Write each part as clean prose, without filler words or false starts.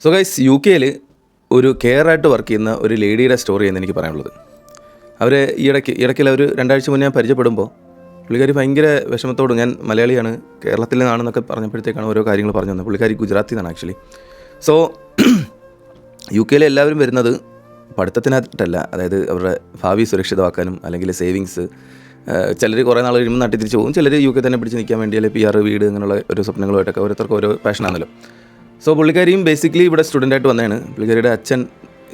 So guys, U കെയിൽ ഒരു കെയറായിട്ട് work ചെയ്യുന്ന ഒരു ലേഡിയുടെ സ്റ്റോറിയാണ് എനിക്ക് പറയാനുള്ളത്. അവർ ഇടയ്ക്കില്ല ഒരു 2 ആഴ്ച മുന്നേ ഞാൻ പരിചയപ്പെടുമ്പോൾ പുള്ളിക്കാരി ഭയങ്കര വിഷമത്തോടും, ഞാൻ മലയാളിയാണ്, കേരളത്തിൽ നിന്നാണെന്നൊക്കെ പറഞ്ഞപ്പോഴത്തേക്കാണ് ഓരോ കാര്യങ്ങൾ പറഞ്ഞു തന്നത്. പുള്ളിക്കാരി ഗുജറാത്തിൽ നിന്നാണ് ആക്ച്വലി. സോ യു കെയിലെ എല്ലാവരും വരുന്നത് പഠിത്തത്തിനായിട്ടല്ല, അതായത് അവരുടെ ഭാവി സുരക്ഷിതമാക്കാനും അല്ലെങ്കിൽ സേവിങ്സ്. ചിലർ കുറേ നാൾ കഴിയുമ്പോൾ നാട്ടിൽ തിരിച്ച് പോകും, ചിലർ യു കെ തന്നെ പിടിച്ച് നിൽക്കാൻ വേണ്ടി, അല്ലെങ്കിൽ PR, വീട്, അങ്ങനെയുള്ള ഒരു സ്വപ്നങ്ങളുമായിട്ടൊക്കെ ഓരോരുത്തർക്ക് ഓരോ പാഷനാണല്ലോ. സോ പുള്ളിക്കാരിയും ബേസിക്കലി ഇവിടെ സ്റ്റുഡൻ്റായിട്ട് വന്നതാണ്. പുള്ളിക്കാരിയുടെ അച്ഛൻ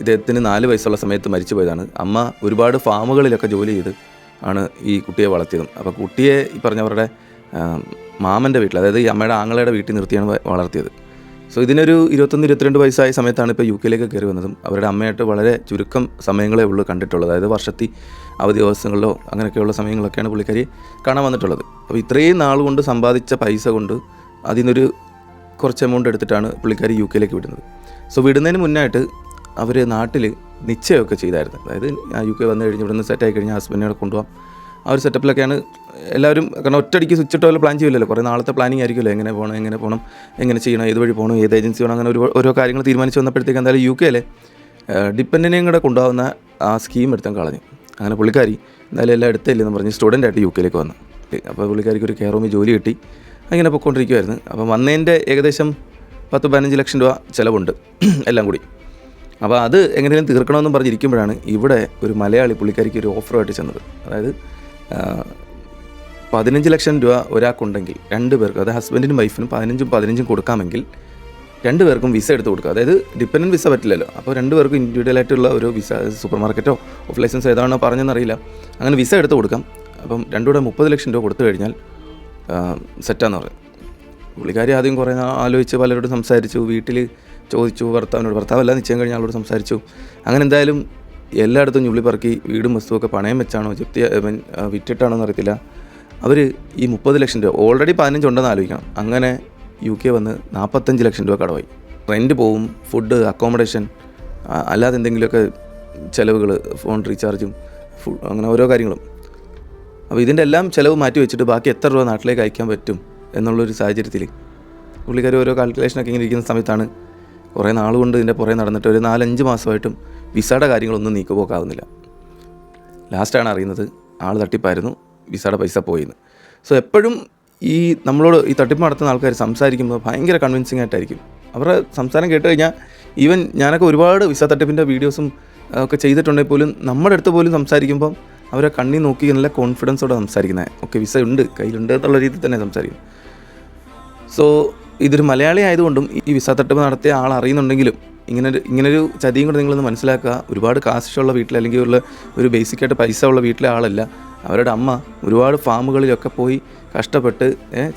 ഇദ്ദേഹത്തിന് 4 വയസ്സുള്ള സമയത്ത് മരിച്ചു പോയതാണ്. അമ്മ ഒരുപാട് ഫാമുകളിലൊക്കെ ജോലി ചെയ്ത് ആണ് ഈ കുട്ടിയെ വളർത്തിയതും. അപ്പോൾ കുട്ടിയെ ഈ പറഞ്ഞവരുടെ മാമൻ്റെ വീട്ടിൽ, അതായത് ഈ അമ്മയുടെ ആങ്ങളയുടെ വീട്ടിൽ നിർത്തിയാണ് വളർത്തിയത്. സോ ഇതിനൊരു 21-22 വയസ്സായ സമയത്താണ് ഇപ്പോൾ യു കെയിലേക്ക് കയറി വന്നതും. അവരുടെ അമ്മയായിട്ട് വളരെ ചുരുക്കം സമയങ്ങളേ ഉള്ളൂ കണ്ടിട്ടുള്ളത്. അതായത് വർഷത്തിൽ അവധി ദിവസങ്ങളിലോ അങ്ങനെയൊക്കെയുള്ള സമയങ്ങളൊക്കെയാണ് പുള്ളിക്കാരി കാണാൻ വന്നിട്ടുള്ളത്. അപ്പോൾ ഇത്രയും നാൾ കൊണ്ട് സമ്പാദിച്ച പൈസ കൊണ്ട് അതിൽ നിന്നൊരു കുറച്ച് എമൗണ്ട് എടുത്തിട്ടാണ് പുള്ളിക്കാരി യു കെയിലേക്ക് വിടുന്നത്. സോ വിടുന്നതിന് മുന്നായിട്ട് അവർ നാട്ടിൽ നിശ്ചയമൊക്കെ ചെയ്തായിരുന്നു. അതായത് യു കെ വന്നു കഴിഞ്ഞ് ഇവിടുന്ന് സെറ്റായി കഴിഞ്ഞാൽ ഹസ്ബൻഡിനെ കൊണ്ടുപോകാം. ആ ഒരു സെറ്റപ്പിലൊക്കെയാണ് എല്ലാവരും. കാരണം ഒറ്റയടിക്ക് സ്വിച്ചിട്ട് പോലെ പ്ലാൻ ചെയ്യില്ലല്ലോ, കുറേ നാളത്തെ പ്ലാനിങ് ആയിരിക്കുമല്ലോ. എങ്ങനെ പോകണം, എങ്ങനെ ചെയ്യണം, ഏത് വഴി പോകണം, ഏത് ഏജൻസി വേണം, അങ്ങനെ ഓരോ കാര്യങ്ങൾ തീരുമാനിച്ച് വന്നപ്പോഴത്തേക്ക് എന്തായാലും യു കെയിലെ ഡിപ്പെൻഡൻറ്റിനെയും കൂടെ കൊണ്ടുപോകുന്ന ആ സ്കീം എടുത്താൽ കളഞ്ഞു. അങ്ങനെ പുള്ളിക്കാരി എന്തായാലും എല്ലാം എടുത്തില്ലെന്ന് പറഞ്ഞ് സ്റ്റുഡൻ്റായിട്ട് യു കെയിലേക്ക് വന്നു. അപ്പോൾ പുള്ളിക്കാരിക്ക് ഒരു കെയർ റൂമിൽ ജോലി കിട്ടി. അങ്ങനെ പൊയ്ക്കൊണ്ടിരിക്കുമായിരുന്നു. അപ്പം വന്നതിൻ്റെ ഏകദേശം 10-15 ലക്ഷം രൂപ ചിലവുണ്ട് എല്ലാം കൂടി. അപ്പോൾ അത് എങ്ങനെയും തീർക്കണമെന്നും പറഞ്ഞിരിക്കുമ്പോഴാണ് ഇവിടെ ഒരു മലയാളി പുള്ളിക്കാരിക്ക് ഒരു ഓഫറുമായിട്ട് ചെന്നത്. അതായത് 15 ലക്ഷം രൂപ ഒരാൾക്കുണ്ടെങ്കിൽ 2 പേർക്ക്, അതായത് ഹസ്ബൻഡിനും വൈഫിനും 15 കൊടുക്കാമെങ്കിൽ 2 പേർക്കും വിസ എടുത്ത് കൊടുക്കുക. അതായത് ഡിപ്പെൻഡൻറ്റ് വിസ പറ്റില്ലല്ലോ. അപ്പോൾ 2 പേർക്കും ഇൻഡിവിജ്വലായിട്ടുള്ള ഒരു വിസ, സൂപ്പർ മാർക്കറ്റോ ഓഫ് ലൈസൻസ് ഏതാണോ പറഞ്ഞെന്നറിയില്ല, അങ്ങനെ വിസ എടുത്ത് കൊടുക്കാം. അപ്പം 2 30 ലക്ഷം രൂപ കൊടുത്തു കഴിഞ്ഞാൽ സെറ്റാന്ന് പറഞ്ഞു. പുള്ളിക്കാരി ആദ്യം കുറേ ആലോചിച്ച് പലരോടും സംസാരിച്ചു, വീട്ടിൽ ചോദിച്ചു, ഭർത്താവല്ല നിശ്ചയം കഴിഞ്ഞ ആളോട് സംസാരിച്ചു. അങ്ങനെ എന്തായാലും എല്ലായിടത്തും ഞുള്ളി പറക്കി വീടും വസ്തുവൊക്കെ പണയം വെച്ചാണോ വിറ്റിട്ടാണോ എന്നറിയത്തില്ല. അവർ ഈ 30 ലക്ഷം രൂപ, ഓൾറെഡി 15 ഉണ്ടെന്ന് ആലോചിക്കണം. അങ്ങനെ യു കെ വന്ന് 45 ലക്ഷം രൂപ കടമായി. റെൻറ്റ് പോവും, ഫുഡ്, അക്കോമഡേഷൻ, അല്ലാതെ എന്തെങ്കിലുമൊക്കെ ചിലവുകൾ, ഫോൺ റീചാർജും, അങ്ങനെ ഓരോ കാര്യങ്ങളും. അപ്പോൾ ഇതിൻ്റെ എല്ലാം ചിലവ് മാറ്റി വെച്ചിട്ട് ബാക്കി എത്ര രൂപ നാട്ടിലേക്ക് അയക്കാൻ പറ്റും എന്നുള്ളൊരു സാഹചര്യത്തിൽ പുള്ളിക്കാർ ഓരോ കാൽക്കുലേഷനൊക്കെ ഇങ്ങനെ ഇരിക്കുന്ന സമയത്താണ് കുറേ നാളുകൊണ്ട് ഇതിൻ്റെ പുറകെ നടന്നിട്ട് ഒരു 4-5 മാസമായിട്ടും വിസയുടെ കാര്യങ്ങളൊന്നും നീക്കുപോക്കാവുന്നില്ല. ലാസ്റ്റാണ് അറിയുന്നത് ആൾ തട്ടിപ്പായിരുന്നു, വിസയുടെ പൈസ പോയിന്ന്. സോ എപ്പോഴും ഈ നമ്മളോട് ഈ തട്ടിപ്പ് നടത്തുന്ന ആൾക്കാർ സംസാരിക്കുമ്പോൾ ഭയങ്കര കൺവിൻസിങ് ആയിട്ടായിരിക്കും. അവരുടെ സംസാരം കേട്ട് കഴിഞ്ഞാൽ ഈവൻ ഞാനൊക്കെ ഒരുപാട് വിസ തട്ടിപ്പിൻ്റെ വീഡിയോസും ഒക്കെ ചെയ്തിട്ടുണ്ടെങ്കിൽ പോലും നമ്മുടെ അടുത്ത് പോലും സംസാരിക്കുമ്പം അവരെ കണ്ണി നോക്കി നല്ല കോൺഫിഡൻസോടെ സംസാരിക്കുന്നത്. ഓക്കെ, വിസ ഉണ്ട്, കയ്യിലുണ്ട് എന്നുള്ള രീതിയിൽ തന്നെ സംസാരിക്കും. സോ ഇതൊരു മലയാളി ആയതുകൊണ്ടും ഈ വിസ തട്ടിപ്പ് നടത്തിയ ആൾ അറിയുന്നുണ്ടെങ്കിലും ഇങ്ങനൊരു ചതിയും കൂടെ നിങ്ങളൊന്ന് മനസ്സിലാക്കുക. ഒരുപാട് കാശുള്ള വീട്ടിൽ, അല്ലെങ്കിൽ ഒരു ബേസിക്കായിട്ട് പൈസ ഉള്ള വീട്ടിലെ ആളല്ല. അവരുടെ അമ്മ ഒരുപാട് ഫാമുകളിലൊക്കെ പോയി കഷ്ടപ്പെട്ട്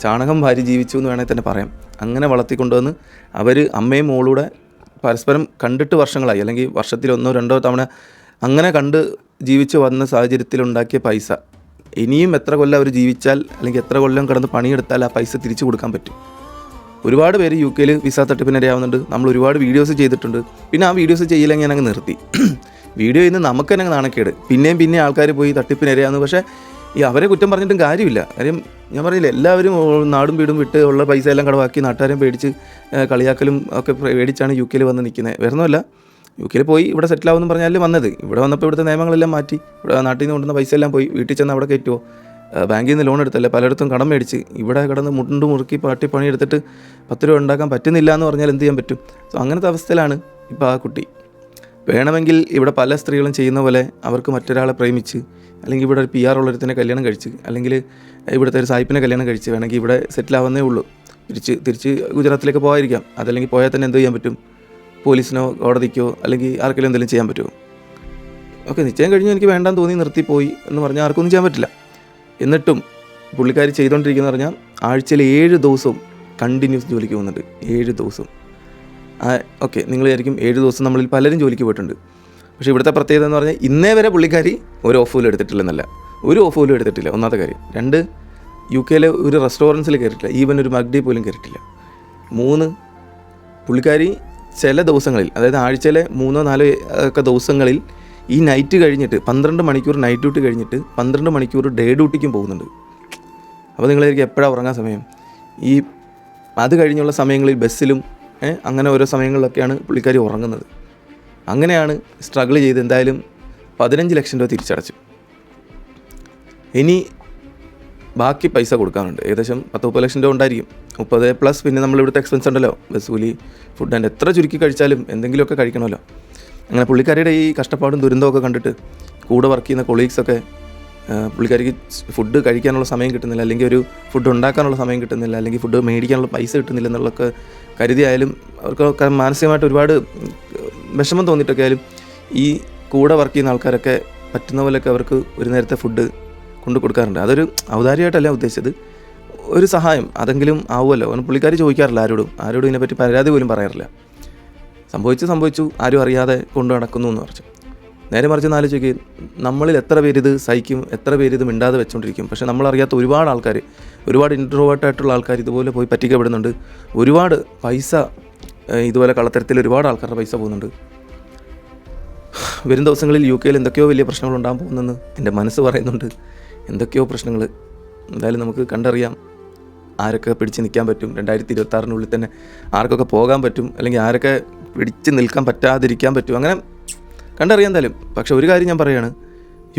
ചാണകം വാരി ജീവിച്ചു എന്ന് വേണമെങ്കിൽ തന്നെ പറയാം. അങ്ങനെ വളർത്തിക്കൊണ്ടുവന്ന് അവർ അമ്മയും മോളൂടെ പരസ്പരം കണ്ടിട്ട് വർഷങ്ങളായി, അല്ലെങ്കിൽ വർഷത്തിൽ 1-2 തവണ അങ്ങനെ കണ്ട് ജീവിച്ച് വന്ന സാഹചര്യത്തിലുണ്ടാക്കിയ പൈസ ഇനിയും എത്ര കൊല്ലം അവർ ജീവിച്ചാൽ, അല്ലെങ്കിൽ എത്ര കൊല്ലം കിടന്ന് പണിയെടുത്താൽ ആ പൈസ തിരിച്ചു കൊടുക്കാൻ പറ്റും. ഒരുപാട് പേര് യു കെയിൽ വിസ തട്ടിപ്പിനിരയാവുന്നുണ്ട്. നമ്മൾ ഒരുപാട് വീഡിയോസ് ചെയ്തിട്ടുണ്ട്. പിന്നെ ആ വീഡിയോസ് ചെയ്യില്ലെങ്കിൽ ഞാനങ്ങ് നിർത്തി. വീഡിയോ ചെയ്യുന്ന നമുക്ക് തന്നെ നാണക്കേട്. പിന്നെയും ആൾക്കാർ പോയി തട്ടിപ്പിനിരയാവുന്നു. പക്ഷേ ഈ അവരെ കുറ്റം പറഞ്ഞിട്ടും കാര്യമില്ല. കാര്യം ഞാൻ പറഞ്ഞില്ല, എല്ലാവരും നാടും വീടും വിട്ട് ഉള്ള പൈസ എല്ലാം കടവാക്കി നാട്ടുകാരെയും പേടിച്ച് കളിയാക്കലും ഒക്കെ പേടിച്ചാണ് യു കെയിൽ വന്ന് നിൽക്കുന്നത്. വേറൊന്നുമല്ല, യു കെയിൽ പോയി ഇവിടെ സെറ്റിലാവുമെന്ന് പറഞ്ഞാൽ വന്നത്. ഇവിടെ വന്നപ്പോൾ ഇവിടുത്തെ നിയമങ്ങളെല്ലാം മാറ്റി, ഇവിടെ നാട്ടിൽ നിന്ന് കൊണ്ടുവന്ന പൈസ എല്ലാം പോയി. വീട്ടിൽ ചെന്ന് അവിടെ കയറ്റുമോ, ബാങ്കിൽ നിന്ന് ലോൺ എടുത്തല്ലേ, പലയിടത്തും കടം മേടിച്ച് ഇവിടെ കിടന്ന് മുറുക്കി പണിയെടുത്തിട്ട് 10 രൂപ ഉണ്ടാക്കാൻ പറ്റുന്നില്ല എന്ന് പറഞ്ഞാൽ എന്ത് ചെയ്യാൻ പറ്റും? സോ അങ്ങനത്തെ അവസ്ഥയിലാണ് ഇപ്പോൾ ആ കുട്ടി. വേണമെങ്കിൽ ഇവിടെ പല സ്ത്രീകളും ചെയ്യുന്ന പോലെ അവർക്ക് മറ്റൊരാളെ പ്രേമിച്ച്, അല്ലെങ്കിൽ ഇവിടെ ഒരു PR ഉള്ളൊരുത്തിനെ കല്യാണം കഴിച്ച്, അല്ലെങ്കിൽ ഇവിടുത്തെ ഒരു സായിപ്പിനെ കല്യാണം കഴിച്ച് വേണമെങ്കിൽ ഇവിടെ സെറ്റിലാവുന്നേ ഉള്ളൂ. തിരിച്ച് ഗുജറാത്തിലേക്ക് പോകാതിരിക്കാം. അതല്ലെങ്കിൽ പോയാൽ തന്നെ എന്ത് ചെയ്യാൻ പറ്റും? പോലീസിനോ കോടതിക്കോ അല്ലെങ്കിൽ ആർക്കെങ്കിലും എന്തെങ്കിലും ചെയ്യാൻ പറ്റുമോ? ഓക്കെ, നിശ്ചയം കഴിഞ്ഞ് എനിക്ക് വേണ്ടാന്ന് തോന്നി നിർത്തിപ്പോയി എന്ന് പറഞ്ഞാൽ ആർക്കൊന്നും ചെയ്യാൻ പറ്റില്ല. എന്നിട്ടും പുള്ളിക്കാരി ചെയ്തുകൊണ്ടിരിക്കുന്നത് പറഞ്ഞാൽ ആഴ്ചയിൽ 7 ദിവസവും കണ്ടിന്യൂസ് ജോലിക്ക് പോകുന്നുണ്ട്. 7 ദിവസവും. ഓക്കെ, നിങ്ങൾ വിചാരിക്കും 7 ദിവസം നമ്മളിൽ പലരും ജോലിക്ക് പോയിട്ടുണ്ട്. പക്ഷേ ഇവിടുത്തെ പ്രത്യേകത എന്ന് പറഞ്ഞാൽ ഇന്നേ വരെ പുള്ളിക്കാരി ഒരു ഓഫ് പോലും എടുത്തിട്ടില്ലെന്നല്ല, ഒരു ഓഫ് പോലും എടുത്തിട്ടില്ല. ഒന്നാമത്തെ കാര്യം. 2, യു കെയിലെ ഒരു റെസ്റ്റോറൻറ്റ്സിൽ കയറിയിട്ടില്ല, ഈവൻ ഒരു മഗ്ഡി പോലും കയറിയിട്ടില്ല. 3, പുള്ളിക്കാരി ചില ദിവസങ്ങളിൽ, അതായത് ആഴ്ചയിലെ 3-4 ഒക്കെ ദിവസങ്ങളിൽ ഈ നൈറ്റ് കഴിഞ്ഞിട്ട് 12 മണിക്കൂർ നൈറ്റ് ഡ്യൂട്ടി കഴിഞ്ഞിട്ട് 12 മണിക്കൂർ ഡേ ഡ്യൂട്ടിക്കും പോകുന്നുണ്ട്. അപ്പോൾ നിങ്ങളായിരിക്കും എപ്പോഴാണ് ഉറങ്ങാൻ സമയം? ഈ അത് കഴിഞ്ഞുള്ള സമയങ്ങളിൽ ബസ്സിലും അങ്ങനെ ഓരോ സമയങ്ങളിലൊക്കെയാണ് പുള്ളിക്കാരി ഉറങ്ങുന്നത്. അങ്ങനെയാണ് സ്ട്രഗിൾ ചെയ്ത് എന്തായാലും 15 ലക്ഷം രൂപ തിരിച്ചടച്ചു. ഇനി ബാക്കി പൈസ കൊടുക്കാനുണ്ട്. ഏകദേശം 10-30 ലക്ഷം രൂപ ഉണ്ടായിരിക്കും. 30 പ്ലസ് പിന്നെ നമ്മളിവിടുത്തെ എക്സ്പെൻസ് ഉണ്ടല്ലോ, ബസ് കൂലി, ഫുഡ് ആൻഡ് എത്ര ചുരുക്കി കഴിച്ചാലും എന്തെങ്കിലുമൊക്കെ കഴിക്കണമല്ലോ. അങ്ങനെ പുള്ളിക്കാരിയുടെ ഈ കഷ്ടപ്പാടും ദുരന്തമൊക്കെ കണ്ടിട്ട് കൂടെ വർക്ക് ചെയ്യുന്ന കൊളീഗ്സൊക്കെ പുള്ളിക്കാരിക്ക് ഫുഡ് കഴിക്കാനുള്ള സമയം കിട്ടുന്നില്ല, അല്ലെങ്കിൽ ഒരു ഫുഡ് ഉണ്ടാക്കാനുള്ള സമയം കിട്ടുന്നില്ല, അല്ലെങ്കിൽ ഫുഡ് മേടിക്കാനുള്ള പൈസ കിട്ടുന്നില്ല എന്നുള്ളതൊക്കെ കരുതിയായാലും അവർക്ക് മാനസികമായിട്ട് ഒരുപാട് വിഷമം തോന്നിയിട്ടൊക്കെ ആയാലും ഈ കൂടെ വർക്ക് ചെയ്യുന്ന ആൾക്കാരൊക്കെ പറ്റുന്ന പോലെയൊക്കെ അവർക്ക് ഒരു നേരത്തെ ഫുഡ് കൊണ്ടു കൊടുക്കാറുണ്ട്. അതൊരു ഔദാര്യമായിട്ടല്ല ഉദ്ദേശിച്ചത്, ഒരു സഹായം അതെങ്കിലും ആവുമല്ലോ. കാരണം പുള്ളിക്കാരി ചോദിക്കാറില്ല ആരോടും ഇതിനെപ്പറ്റി പരാതി പോലും പറയാറില്ല. സംഭവിച്ചു ആരും അറിയാതെ കൊണ്ടു നടക്കുന്നു എന്ന് പറഞ്ഞു. നേരെ മറിച്ച് ആലോചിക്കുക, നമ്മളിൽ എത്ര പേര് ഇത് സഹിക്കും, എത്ര പേര് ഇത് മിണ്ടാതെ വെച്ചുകൊണ്ടിരിക്കും. പക്ഷേ നമ്മളറിയാത്ത ഒരുപാട് ആൾക്കാർ, ഒരുപാട് ഇൻട്രോവേർട്ടായിട്ടുള്ള ആൾക്കാർ ഇതുപോലെ പോയി പറ്റിക്കപ്പെടുന്നുണ്ട്. ഒരുപാട് പൈസ ഇതുപോലെ കള്ളത്തരത്തിൽ ഒരുപാട് ആൾക്കാരുടെ പൈസ പോകുന്നുണ്ട്. വരും ദിവസങ്ങളിൽ UK എന്തൊക്കെയോ വലിയ പ്രശ്നങ്ങൾ ഉണ്ടാകാൻ പോകുന്നെന്ന് എൻ്റെ മനസ്സ് പറയുന്നുണ്ട്. എന്തൊക്കെയോ പ്രശ്നങ്ങൾ എന്തായാലും നമുക്ക് കണ്ടറിയാം. ആരൊക്കെ പിടിച്ച് നിൽക്കാൻ പറ്റും 2026 തന്നെ, ആർക്കൊക്കെ പോകാൻ പറ്റും, അല്ലെങ്കിൽ ആരൊക്കെ പിടിച്ച് നിൽക്കാൻ പറ്റാതിരിക്കാൻ പറ്റും, അങ്ങനെ കണ്ടറിയാം എന്തായാലും. പക്ഷെ ഒരു കാര്യം ഞാൻ പറയുകയാണ്,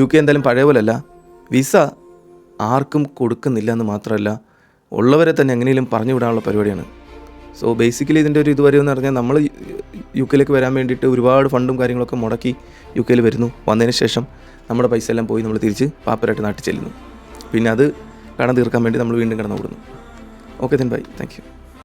UK എന്തായാലും പഴയ പോലെയല്ല. വിസ ആർക്കും കൊടുക്കുന്നില്ല എന്ന് മാത്രമല്ല, ഉള്ളവരെ തന്നെ എങ്ങനെയും പറഞ്ഞു വിടാനുള്ള പരിപാടിയാണ്. സോ ബേസിക്കലി ഇതിൻ്റെ ഒരു ഇതുവരെ എന്ന് പറഞ്ഞാൽ നമ്മൾ UK വരാൻ വേണ്ടിയിട്ട് ഒരുപാട് ഫണ്ടും കാര്യങ്ങളൊക്കെ മുടക്കി UK വരുന്നു. വന്നതിന് ശേഷം നമ്മുടെ പൈസ എല്ലാം പോയി നമ്മൾ തിരിച്ച് പാപ്പരായിട്ട് നാട്ടിൽ ചെല്ലുന്നു. പിന്നെ അത് കടം തീർക്കാൻ വേണ്ടി നമ്മൾ വീണ്ടും കടന്നു കൂടുന്നു. Okay then bye, thank you.